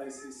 ICC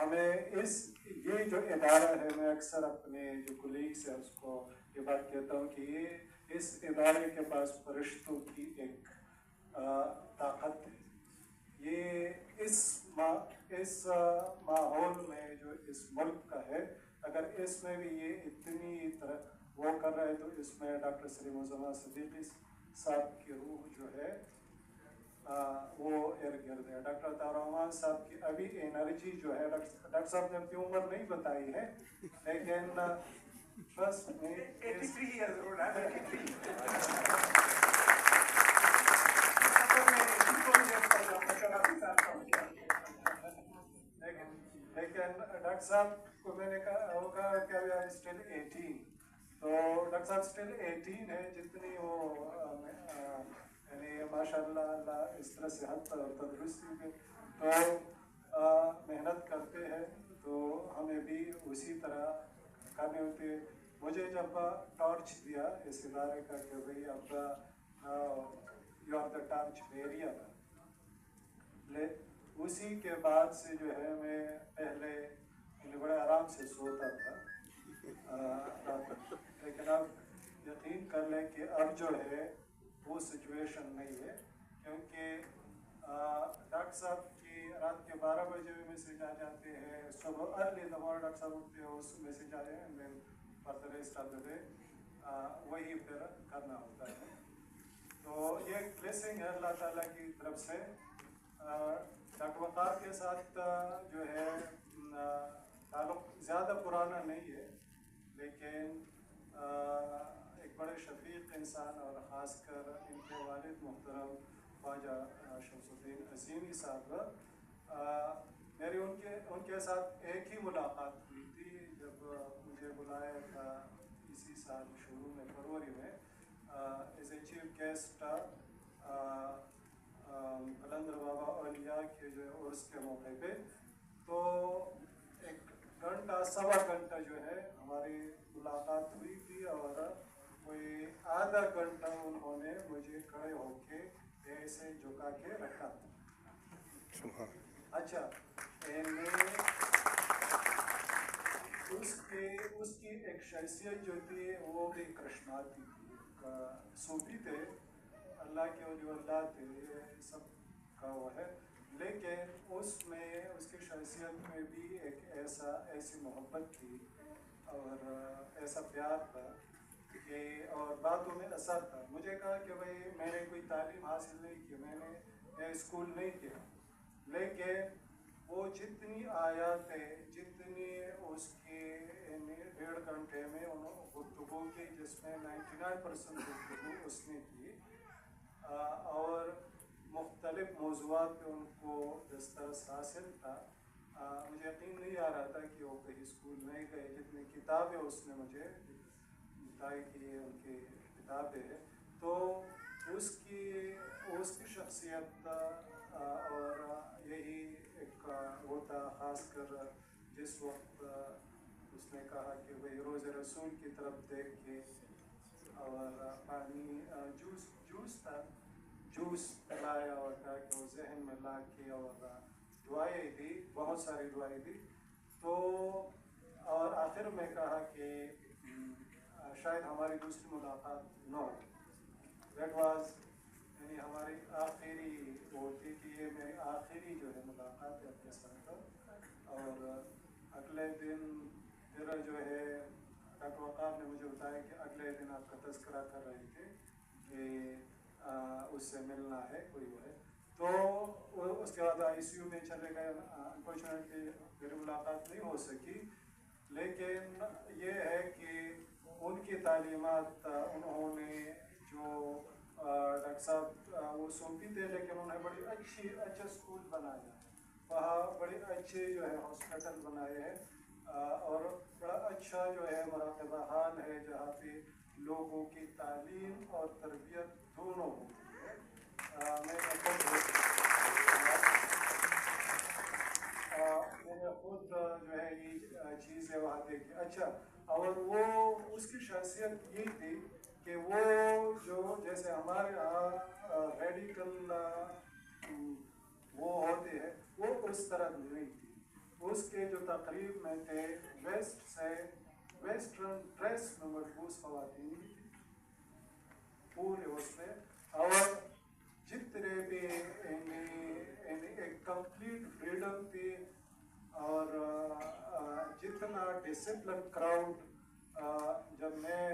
ہمیں یہ جو ادارہ ہے، میں اکثر اپنے جو کولیگس ہے اس کو یہ بات کہتا ہوں کہ یہ اس ادارے کے پاس فرشتوں کی ایک طاقت ہے. یہ اس ماحول میں جو اس ملک کا ہے، اگر اس میں بھی یہ اتنی طرح وہ کر رہے تو اس میں ڈاکٹر سلیم الزمان صدیقی صاحب کی روح جو ہے وہ ارد گرد ہے. ڈاکٹر عطا الرحمان صاحب کی ابھی انرجی جو ہے، ڈاکٹر صاحب نے اپنی عمر نہیں بتائی ہے لیکن ٹرسٹ میں 83 years old ہے. لیکن ڈاکٹر صاحب کو میں نے کہا ہوگا کہ ابھی آئی اسٹل 18، تو ڈاکٹر صاحب اسٹل 18 ہے. جتنی وہ یعنی ماشاء اللہ اس طرح صحت اور تندرستی میں تو محنت کرتے ہیں، تو ہمیں بھی اسی طرح کرنے ہوتے. مجھے جب ٹارچ دیا اس ادارے کا کہ بھائی اب you are the torch bearer, اسی کے بعد سے جو ہے میں پہلے بڑے آرام سے سوتا تھا، لیکن اب یقین کر لیں کہ اب جو ہے وہ سچویشن نہیں ہے، کیونکہ ڈاکٹر صاحب کی رات کے 12 بجے بھی میسیج آ جاتے ہیں، صبح ارلی دماغ ڈاکٹر صاحب اٹھتے ہیں اس میسیج آ جائے ہیں، for the rest of the day وہی پھر کرنا ہوتا ہے. تو یہ ایک بلیسنگ ہے اللہ تعالیٰ کی طرف سے. ڈاکٹر وقار کے ساتھ جو ہے تعلق زیادہ پرانا نہیں ہے، لیکن ایک بڑے شفیق انسان اور خاص کر ان کے والد محترم خواجہ شمس الدین عظیمی صاحب، میری ان کے ساتھ ایک ہی ملاقات ہوئی تھی جب مجھے بلایا تھا اسی سال شروع میں فروری میں as a chief guest Qalandar بابا اولیاء کے جو ہے عرس کے موقع پہ. تو ایک گھنٹہ سوا گھنٹہ جو ہے ہماری ملاقات ہوئی تھی، اور کوئی آدھا گھنٹہ انہوں نے مجھے کھڑے ہو کے ایسے جھکا کے رکھا تھا. اچھا، اس کی ایک شخصیت جو تھی وہ بھی کرشناتی تھی. صوفی تھے، اللہ کے ولی اللہ تھے، یہ سب کا وہ ہے، لیکن اس کی شخصیت میں بھی ایک ایسی محبت تھی اور ایسا پیار تھا کہ اور باتوں میں اثر تھا. مجھے کہا کہ بھائی میں نے کوئی تعلیم حاصل نہیں کی، میں اسکول نہیں کیا، لیکن وہ جتنی آیاتیں جتنی اس کی 1.5 گھنٹے میں گفتگو کی، جس میں 99% گفتگو اس نے کی، اور مختلف موضوعات پہ ان کو دسترس حاصل تھا. مجھے یقین نہیں آ رہا تھا کہ وہ کہیں اسکول نہیں گئے. جتنی کتابیں اس نے مجھے بتائی کہ ان کی کتابیں ہیں، تو اس کی شخصیت اور یہی ایک وہ تھا. خاص کر جس وقت اس نے کہا کہ بھائی روز رسول کی طرف دیکھ کے اور پانی جوس پلایا اور کہا کہ وہ ذہن میں لا کے اور دعائیں دی، بہت ساری دعائیں دی. تو اور آخر میں کہا کہ شاید ہماری دوسری ملاقات نہ ہو. دیٹ واز یعنی ہماری آخری وہ تھی کہ یہ میری آخری جو ہے ملاقات ہے اپنے ساتھ. اور اگلے دن پھر جو ہے ڈاکٹر وقار نے مجھے بتایا کہ اگلے دن آپ کا تذکرہ کر رہے تھے کہ اس سے ملنا ہے، کوئی وہ ہے. تو اس کے بعد آئی سی یو میں چلے گئے. انفارچونیٹلی میری ملاقات نہیں ہو سکی، لیکن یہ ہے کہ ان کی تعلیمات انہوں نے جو ڈاکٹر صاحب وہ صوفی تھے، لیکن انہوں نے بڑی اچھا اسکول بنایا، وہاں بڑے اچھے جو ہے ہاسپٹل بنائے ہیں، اور بڑا اچھا جو ہے مراقبہ حال ہے جہاں پہ لوگوں کی تعلیم اور تربیت دونوں ہوتی ہے. میں نے خود جو ہے یہ چیزیں وہاں دیکھی. اچھا، اور وہ اس کی شخصیت یہ تھی کہ وہ جو جیسے ہمارے یہاں ریڈیکل وہ ہوتے ہیں، وہ اس طرح نہیں تھی. اس کے جو تقریب میں تھے ویسٹ سے ویسٹرن ڈریس میں ملبوس خواتین بھی تھی پورے اس میں، اور جتنے بھی ایک کمپلیٹ فریڈم تھی، اور جتنا ڈسپلن کراؤڈ، جب میں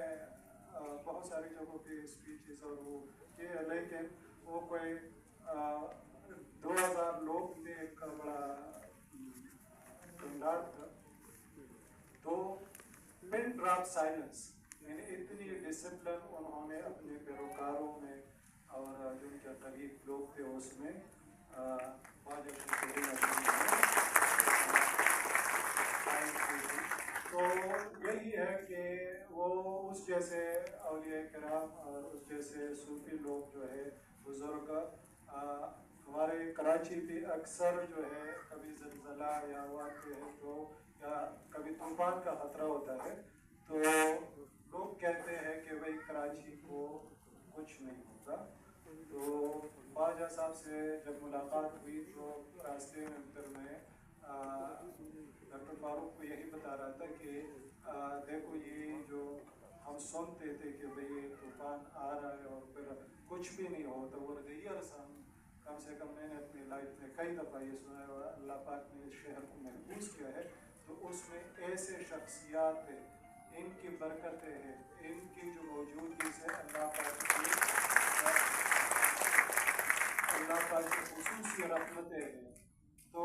بہت ساری جگہوں پہ اسپیچز اور وہ کیے، لیکن وہ کوئی 2000 لوگ تھے، ایک بڑا کنڈار تھا، تو پن ڈراپ سائلنس، یعنی اتنی ڈسپلن انہوں نے اپنے پیروکاروں میں اور جو ان کے قریب لوگ تھے اس میں تو یہی ہے کہ وہ اس جیسے اولیاء کرام اور اس جیسے صوفی لوگ جو ہے بزرگ ہمارے کراچی بھی اکثر جو ہے کبھی زلزلہ یا واقع ہے تو یا کبھی طوفان کا خطرہ ہوتا ہے تو لوگ کہتے ہیں کہ بھائی کراچی کو کچھ نہیں ہوگا. تو خواجہ صاحب سے جب ملاقات ہوئی تو راستے میں اتر میں ڈاکٹر فاروق کو یہی بتا رہا تھا کہ دیکھو یہ جو ہم سنتے تھے کہ بھئی یہ طوفان آ رہا ہے اور پھر کچھ بھی نہیں ہوتا، وہ ایئرس ہم کم سے کم میں نے اپنی لائف میں کئی دفعہ یہ سنا ہے اور اللہ پاک نے اس شہر کو محفوظ کیا ہے، تو اس میں ایسے شخصیات ہیں، ان کی برکتیں ہیں، ان کی جو موجودگی سے اللہ پاک کی خصوصی رحمتیں ہیں. تو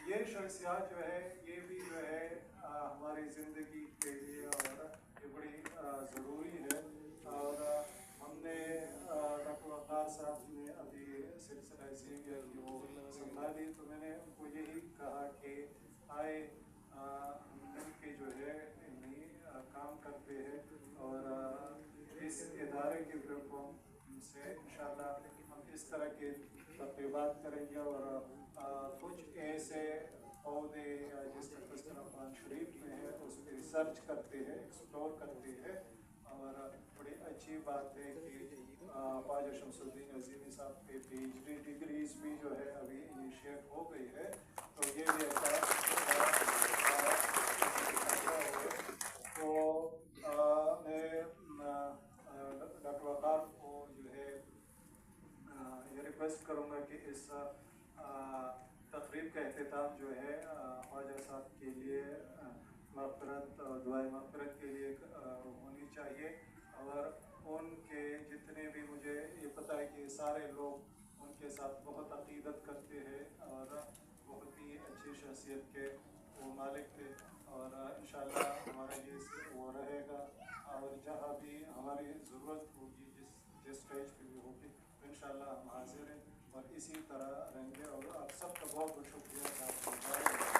یہ شخصیات جو ہے یہ بھی جو ہے ہماری زندگی کے لیے اور یہ بڑی ضروری ہے. اور ہم نے ڈاکٹر وقار صاحب نے ابھی سلسلہ زیویہ کی وہ سنبھالی تو میں نے ان کو یہی کہا کہ آئے ہم مل کے جو ہے کام کرتے ہیں اور اس ادارے کے پلیٹفارم سے انشاءاللہ ہم اس طرح کے تقریبات کریں گے اور کچھ ایسے پودے جس کا تذکرہ قرآن شریف میں ہے اس پہ ریسرچ کرتے ہیں، ایکسپلور کرتے ہیں. اور بڑی اچھی بات ہے کہ خواجہ شمس الدین عظیمی صاحب کے پی ایچ ڈی ڈگریز بھی جو ہے ابھی انیشیٹ ہو گئی ہے، تو یہ بھی اچھا. تو میں ڈاکٹر وقار کو جو ہے یہ ریکویسٹ کروں گا کہ اس تقریب کا اختتام جو ہے خواجہ صاحب کے لیے مغفرت اور دعائے مغفرت کے لیے ہونی چاہیے. اور ان کے جتنے بھی مجھے یہ پتہ ہے کہ سارے لوگ ان کے ساتھ بہت عقیدت کرتے ہیں اور بہت ہی اچھی شخصیت کے وہ مالک تھے، اور انشاءاللہ ہمارا یہ وہ رہے گا اور جہاں بھی ہماری ضرورت ہوگی جس اسٹیج پہ بھی ہوگی انشاءاللہ ہم حاضر ہیں اور اسی طرح رہیں گے. اور آپ سب کا بہت بہت شکریہ.